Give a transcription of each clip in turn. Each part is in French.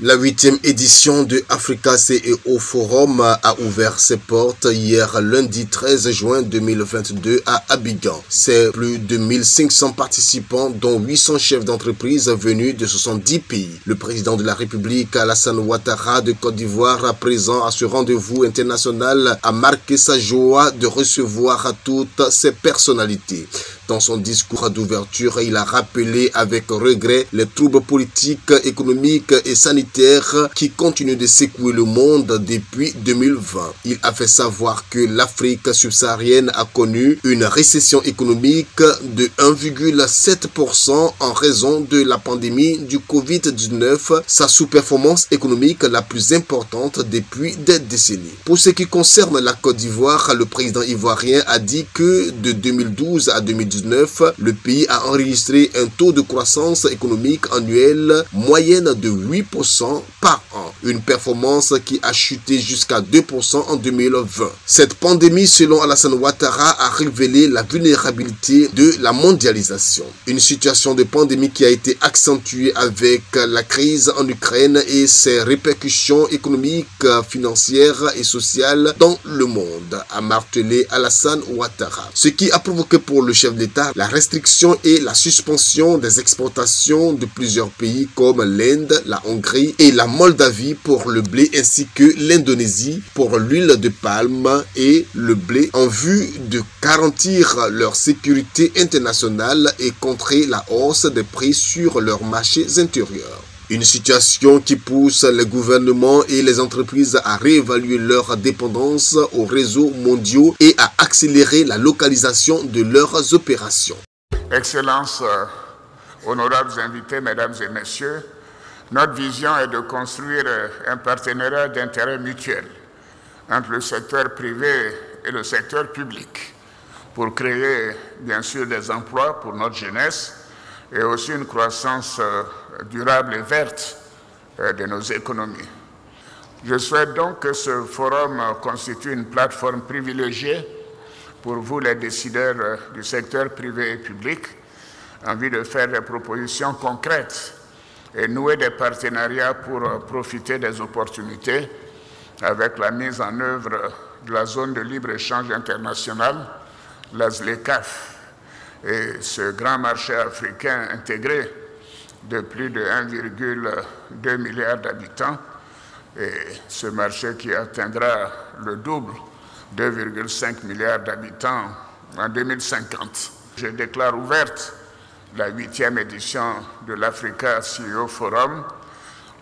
La 8e édition de Africa CEO Forum a ouvert ses portes hier lundi 13 juin 2022 à Abidjan. C'est plus de 1500 participants dont 800 chefs d'entreprise venus de 70 pays. Le président de la République Alassane Ouattara de Côte d'Ivoire, présent à ce rendez-vous international, a marqué sa joie de recevoir toutes ces personnalités. Dans son discours d'ouverture, il a rappelé avec regret les troubles politiques, économiques et sanitaires qui continuent de secouer le monde depuis 2020. Il a fait savoir que l'Afrique subsaharienne a connu une récession économique de 1,7% en raison de la pandémie du Covid-19, sa sous-performance économique la plus importante depuis des décennies. Pour ce qui concerne la Côte d'Ivoire, le président ivoirien a dit que de 2012 à 2019, le pays a enregistré un taux de croissance économique annuel moyenne de 8% par an, une performance qui a chuté jusqu'à 2% en 2020. Cette pandémie, selon Alassane Ouattara, a révélé la vulnérabilité de la mondialisation. Une situation de pandémie qui a été accentuée avec la crise en Ukraine et ses répercussions économiques, financières et sociales dans le monde, a martelé Alassane Ouattara. Ce qui a provoqué pour le chef d'État la restriction et la suspension des exportations de plusieurs pays comme l'Inde, la Hongrie et la Moldavie pour le blé ainsi que l'Indonésie pour l'huile de palme et le blé en vue de garantir leur sécurité internationale et contrer la hausse des prix sur leurs marchés intérieurs. Une situation qui pousse les gouvernements et les entreprises à réévaluer leur dépendance aux réseaux mondiaux et à accélérer la localisation de leurs opérations. Excellences, honorables invités, mesdames et messieurs, notre vision est de construire un partenariat d'intérêt mutuel entre le secteur privé et le secteur public pour créer, bien sûr, des emplois pour notre jeunesse et aussi une croissance durable et verte de nos économies. Je souhaite donc que ce forum constitue une plateforme privilégiée pour vous, les décideurs du secteur privé et public, en vue de faire des propositions concrètes et nouer des partenariats pour profiter des opportunités avec la mise en œuvre de la zone de libre-échange internationale, la ZLECAf, et ce grand marché africain intégré de plus de 1,2 milliard d'habitants, et ce marché qui atteindra le double, 2,5 milliards d'habitants en 2050. Je déclare ouverte la 8e édition de l'Africa CEO Forum.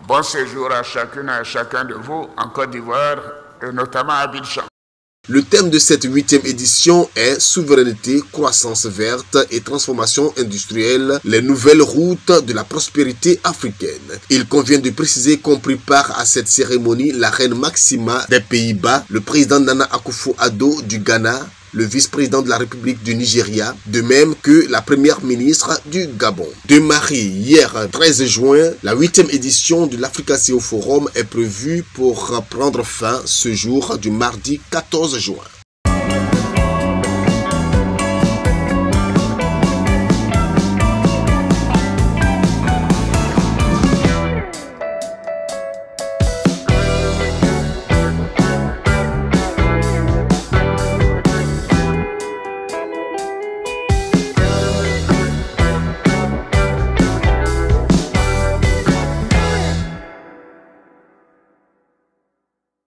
Bon séjour à chacune et à chacun de vous en Côte d'Ivoire et notamment à Abidjan. Le thème de cette 8e édition est souveraineté, croissance verte et transformation industrielle, les nouvelles routes de la prospérité africaine. Il convient de préciser qu'on prit part à cette cérémonie la reine Maxima des Pays-Bas, le président Nana Akufo-Addo du Ghana, le vice-président de la République du Nigeria, de même que la première ministre du Gabon. Démarrée hier 13 juin, la 8e édition de l'Africa CEO Forum est prévue pour prendre fin ce jour du mardi 14 juin.